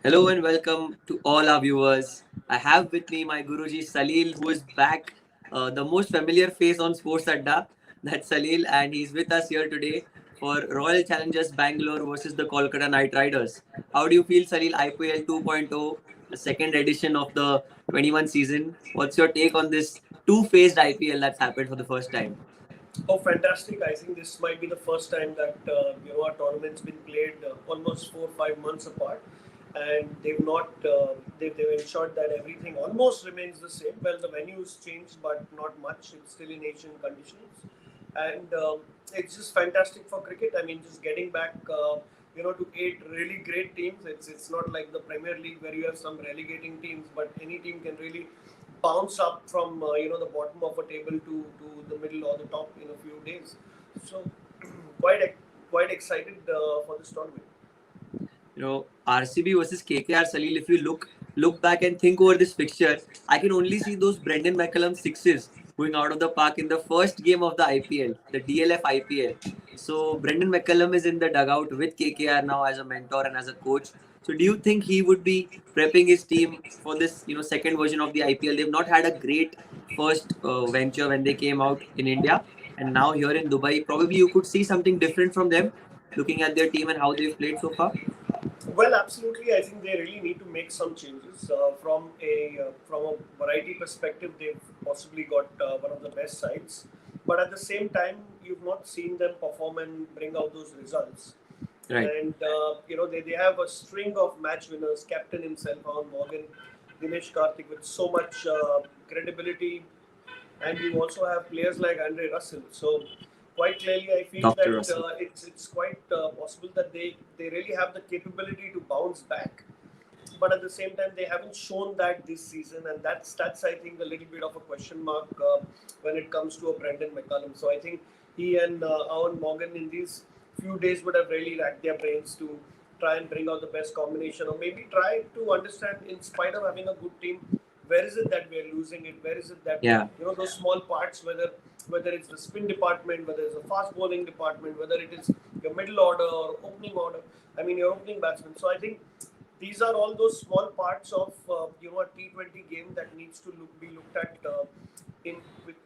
Hello and welcome to all our viewers. I have with me my Guruji Salil, who is back, the most familiar face on Sports Adda. That's Salil, and he's with us here today for Royal Challengers Bangalore versus the Kolkata Knight Riders. How do you feel, Salil? IPL 2.0, the second edition of the 21 season. What's your take on this two-phased IPL that's happened for the first time? Oh, fantastic! I think this might be the first time that our tournament's been played almost 4 or 5 months apart, and they've ensured that everything almost remains the same. Well, the venue's changed, but not much. It's still in Asian conditions, and it's just fantastic for cricket. I mean, just getting back, to 8 really great teams. It's not like the Premier League where you have some relegating teams, but any team can really bounce up from the bottom of a table to the middle or the top in a few days. So quite quite excited for this tournament. RCB versus KKR, Salil, if you look back and think over this fixture, I can only see those Brendon McCullum sixes going out of the park in the first game of the IPL, the DLF IPL. So Brendon McCullum is in the dugout with KKR now as a mentor and as a coach. So do you think he would be prepping his team for this, second version of the IPL? They've not had a great first venture when they came out in India, and now here in Dubai, probably you could see something different from them, looking at their team and how they've played so far. Well, absolutely. I think they really need to make some changes from a variety perspective. They've possibly got one of the best sides, but at the same time, you've not seen them perform and bring out those results. Right. And they have a string of match winners. Captain himself, Alan Morgan, Dinesh Karthik, with so much credibility, and you also have players like Andre Russell. So quite clearly, I feel Dr. that Russell. it's quite possible that they really have the capability to bounce back. But at the same time, they haven't shown that this season, and that's I think a little bit of a question mark when it comes to a Brendon McCullum. So I think he and Owen Morgan in these few days would have really racked their brains to try and bring out the best combination, or maybe try to understand, in spite of having a good team, where is it that we're losing it? Where is it that those small parts, whether it's the spin department, whether it's the fast bowling department, whether it is your middle order or opening order. I mean, your opening batsman. So I think these are all those small parts of a T20 game that needs to be looked at in with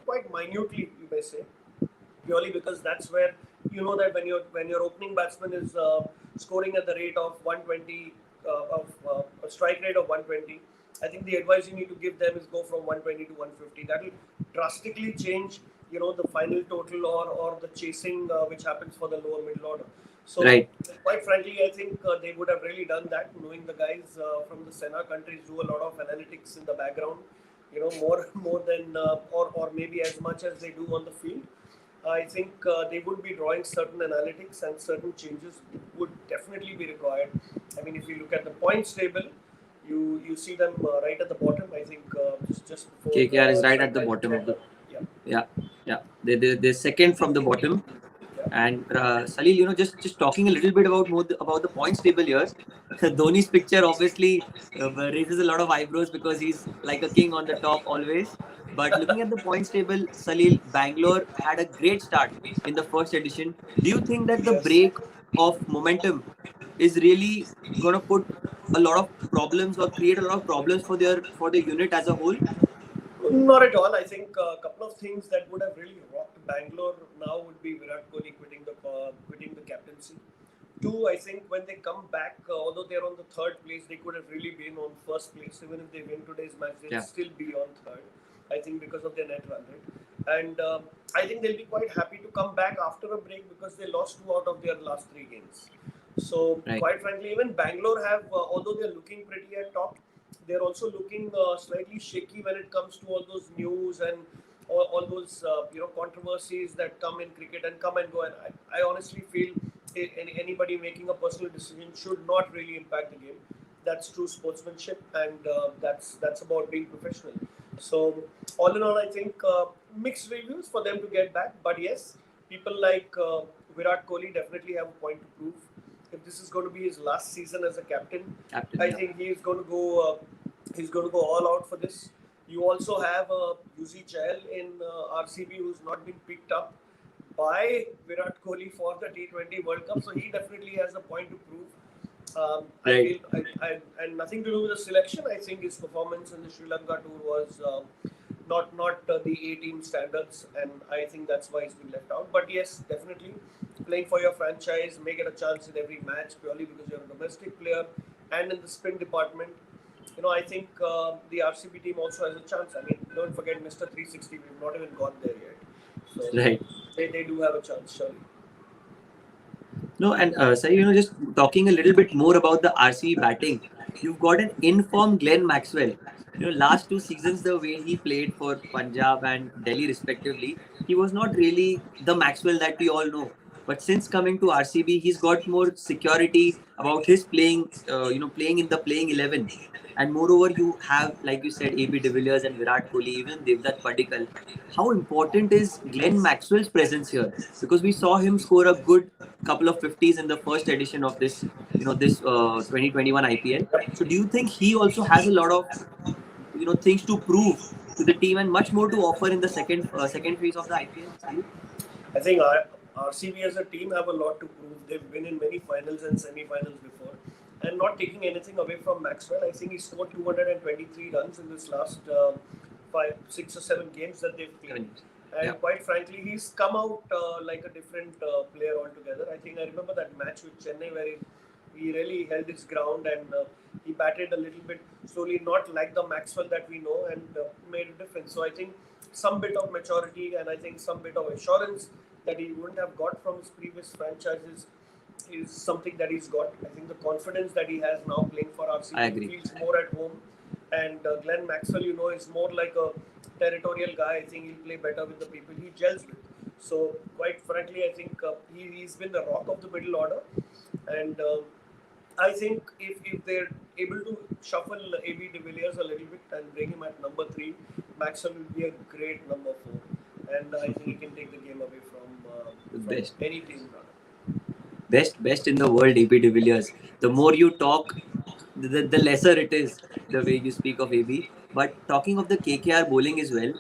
quite minutely, you may say, purely because that's where you know that when your opening batsman is scoring at the rate of 120 of a strike rate of 120. I think the advice you need to give them is go from 120 to 150. That will drastically change the final total or the chasing which happens for the lower middle order. So Right. quite frankly, I think they would have really done that, knowing the guys from the Sena countries do a lot of analytics in the background, more than or maybe as much as they do on the field. I think they would be drawing certain analytics, and certain changes would definitely be required. I mean, if you look at the points table, you see them right at the bottom. I think just before KKR is right at the sunrise. bottom of the. Yeah. Yeah, yeah. They're second from the bottom. Yeah. And Salil, just talking a little bit about the points table here. Dhoni's picture obviously raises a lot of eyebrows because he's like a king on the top always. But looking at the points table, Salil, Bangalore had a great start in the first edition. Do you think that the Yes. break of momentum is really going to put a lot of problems or create a lot of problems for the unit as a whole? Not at all. I think a couple of things that would have really rocked Bangalore now would be Virat Kohli quitting the captaincy. Two, I think when they come back, although they're on the third place, they could have really been on first place. Even if they win today's match, they'll still be on third. I think because of their net run rate, and I think they'll be quite happy to come back after a break because they lost 2 out of their last 3 games. So Right. quite frankly, even Bangalore have, although they're looking pretty at top, they're also looking slightly shaky when it comes to all those news and all those controversies that come in cricket and come and go. And I honestly feel anybody making a personal decision should not really impact the game. That's true sportsmanship, and that's about being professional. So all in all, I think mixed reviews for them to get back. But yes, people like Virat Kohli definitely have a point to prove. If this is going to be his last season as a captain, Captain, I yeah. think he is going to go. He's going to go all out for this. You also have Yuzi Chahal in RCB, who's not been picked up by Virat Kohli for the T20 World Cup, so he definitely has a point to prove. I Right. feel, and nothing to do with the selection. I think his performance in the Sri Lanka tour was not the A-team standards, and I think that's why he's been left out. But yes, definitely playing for your franchise may get a chance in every match purely because you're a domestic player, and in the spin department, I think the RCB team also has a chance. I mean, don't forget Mr. 360. We've not even got there yet, so Right. they do have a chance, surely. No, and Sai, just talking a little bit more about the RCB batting, you've got an informed Glenn Maxwell. Last 2 seasons, the way he played for Punjab and Delhi respectively, he was not really the Maxwell that we all know. But since coming to RCB, he's got more security about his playing, playing in the playing 11. And moreover, you have, like you said, AB de Villiers and Virat Kohli, even Devdutt Padikkal. How important is Glenn Maxwell's presence here? Because we saw him score a good couple of 50s in the first edition of this 2021 IPL. So do you think he also has a lot of things to prove to the team and much more to offer in the second phase of the IPL, Salil? I think RCB as a team have a lot to prove. They've been in many finals and semi-finals before. And not taking anything away from Maxwell, I think he scored 223 runs in this last 6 or 7 games that they've played. And Yeah. quite frankly, he's come out like a different player altogether. I think I remember that match with Chennai where he really held his ground and he batted a little bit slowly, not like the Maxwell that we know, and made a difference. So I think some bit of maturity and I think some bit of assurance that he wouldn't have got from his previous franchises is something that he's got. I think the confidence that he has now playing for RCB, I agree. feels more at home. And Glenn Maxwell, is more like a territorial guy. I think he'll play better with the people he gels with. So, quite frankly, I think he's been the rock of the middle order. And I think if they're able to shuffle AB de Villiers a little bit and bring him at number 3, Maxwell will be a great number 4. And I think he can take the game away from Best. any team. Best in the world, AB de Villiers. The more you talk, the lesser it is, the way you speak of AB. But talking of the KKR bowling as well,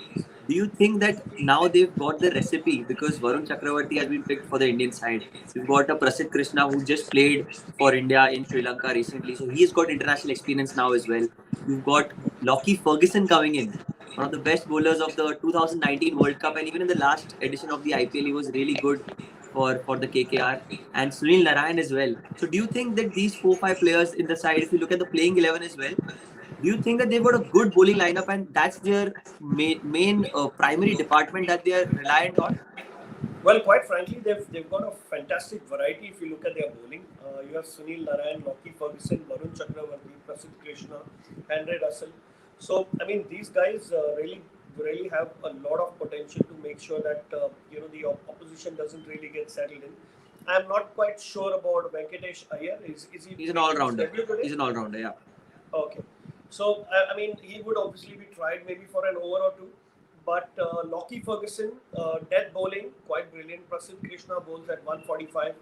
do you think that now they've got the recipe because Varun Chakravarti has been picked for the Indian side? You've got a Prasidh Krishna who just played for India in Sri Lanka recently, so he's got international experience now as well. You've got Lockie Ferguson coming in, one of the best bowlers of the 2019 World Cup, and even in the last edition of the IPL, he was really good for the KKR, and Sunil Narayan as well. So do you think that these 4-5 players in the side, if you look at the playing 11 as well, do you think that they've got a good bowling lineup and that's their main primary department that they are reliant on? Well, quite frankly, they've got a fantastic variety if you look at their bowling. You have Sunil Narayan, Lockie Ferguson, Varun Chakravarti, Prasidh Krishna, Andre Russell. So, I mean, these guys really have a lot of potential to make sure that the opposition doesn't really get settled in. I'm not quite sure about Venkatesh Iyer. Is he? He's an all-rounder. Debut today? He's an all-rounder, yeah. Okay. So, I mean, he would obviously be tried maybe for an over or two. But Lockie Ferguson, death bowling, quite brilliant. Prasidh Krishna bowls at 145.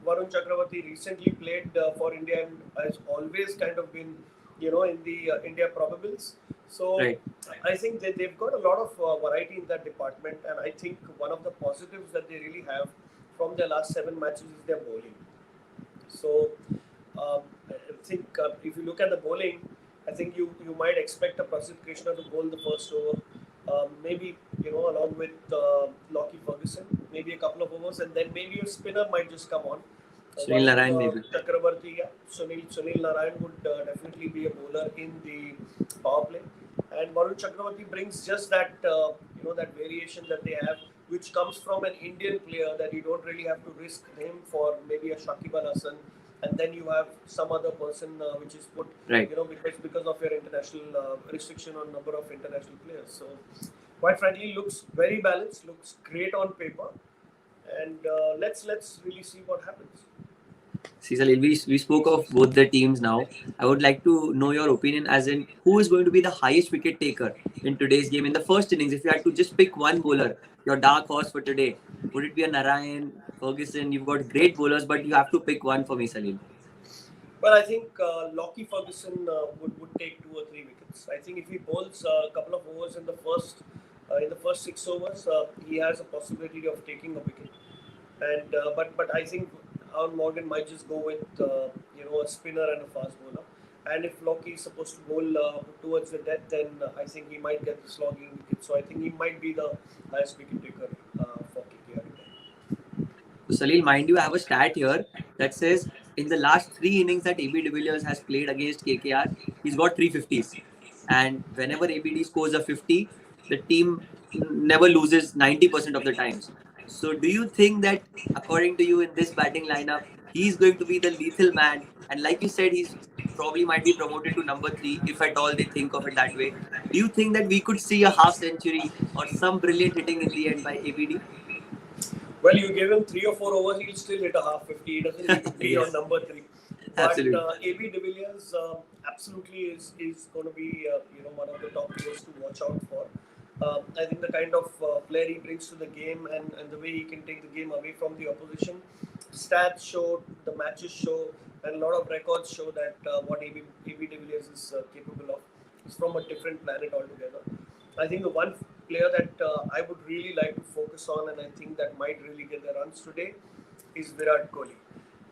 Varun Chakravarti recently played for India and has always kind of been, in the India probables. So Right. I think they've got a lot of variety in that department. And I think one of the positives that they really have from their last 7 matches is their bowling. So I think if you look at the bowling, I think you might expect a Prasidh Krishna to bowl the first over. Maybe along with Lockie Ferguson, maybe a couple of overs, and then maybe a spinner might just come on. Sunil Narayan maybe. Chakravarti, yeah. Sunil Narayan would definitely be a bowler in the power play, and Varun Chakravarti brings just that that variation that they have, which comes from an Indian player that you don't really have to risk him for maybe a Shakib Al Hasan, and then you have some other person which is put Right. because of your international restriction on number of international players. So quite frankly, looks very balanced, looks great on paper, and let's really see what happens. See, Salil, we spoke of both the teams now. I would like to know your opinion as in who is going to be the highest wicket taker in today's game in the first innings. If you had to just pick one bowler, your dark horse for today, would it be a Narayan, Ferguson? You've got great bowlers, but you have to pick one for me, Salil. Well, I think Lockie Ferguson would take 2 or 3 wickets. I think if he bowls a couple of overs in the first 6 overs, he has a possibility of taking a wicket. And but I think Aaron Morgan might just go with a spinner and a fast bowler. And if Lockie is supposed to bowl towards the death, then I think he might get the slogging wicket. So I think he might be the highest wicket taker for KKR. So Salil, mind you, I have a stat here that says in the last 3 innings that AB de Villiers has played against KKR, he's got 350s. And whenever ABD scores a 50, the team never loses 90% of the times. So do you think that, according to you, in this batting lineup, he's going to be the lethal man? And like you said, he's probably might be promoted to number 3, if at all they think of it that way. Do you think that we could see a half century or some brilliant hitting in the end by ABD? Well, you give him 3 or 4 overs, he'll still hit a half 50. He doesn't need to be Yes, on number 3. But absolutely. AB de Villiers absolutely is going to be one of the top players to watch out for. I think the kind of player he brings to the game and the way he can take the game away from the opposition. Stats show, the matches show, and a lot of records show that what AB de Villiers is capable of. He's from a different planet altogether. I think the one player that I would really like to focus on, and I think that might really get the runs today, is Virat Kohli.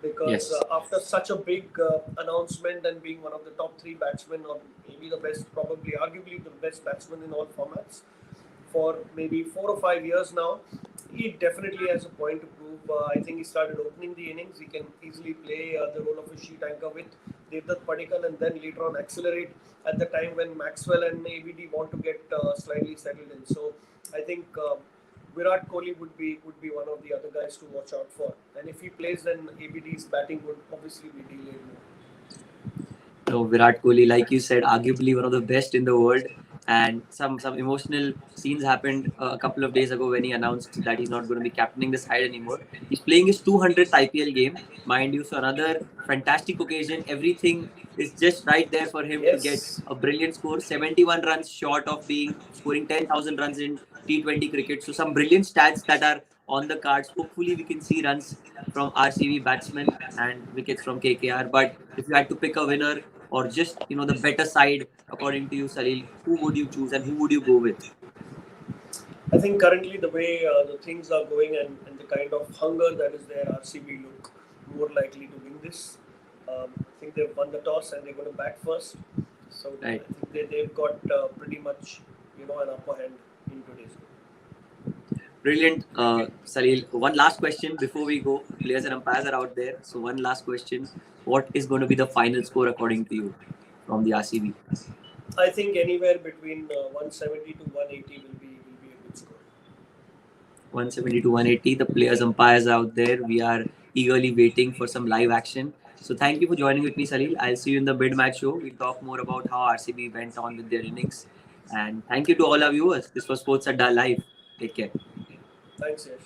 Because Yes. after such a big announcement and being one of the top 3 batsmen, or maybe the best, probably arguably the best batsman in all formats, for maybe 4 or 5 years now, he definitely has a point to prove. I think he started opening the innings. He can easily play the role of a sheet anchor with Devdutt Padikkal, and then later on accelerate at the time when Maxwell and ABD want to get slightly settled in. So I think Virat Kohli would be one of the other guys to watch out for. And if he plays, then ABD's batting would obviously be delayed more. No, Virat Kohli, like you said, arguably one of the best in the world. And some emotional scenes happened a couple of days ago when he announced that he's not going to be captaining the side anymore. He's playing his 200th IPL game, mind you. So another fantastic occasion. Everything is just right there for him to get Yes. a brilliant score. 71 runs short of being scoring 10,000 runs in T20 cricket. So some brilliant stats that are on the cards. Hopefully we can see runs from RCB batsmen and wickets from KKR. But if you had to pick a winner, or just the better side according to you, Salil, who would you choose and who would you go with? I think currently the way the things are going and the kind of hunger that is there, RCB look more likely to win this. I think they've won the toss and they're going to bat first. So I Right. think they've got pretty much an upper hand in today's game. Brilliant, Salil. One last question before we go. Players and umpires are out there. So one last question. What is going to be the final score according to you from the RCB? I think anywhere between 170 to 180 will be a good score. 170 to 180. The players, umpires are out there. We are eagerly waiting for some live action. So thank you for joining with me, Salil. I'll see you in the mid-match show. We'll talk more about how RCB went on with their innings. And thank you to all our viewers. This was Sports Adda Live. Take care. Thanks, Yash.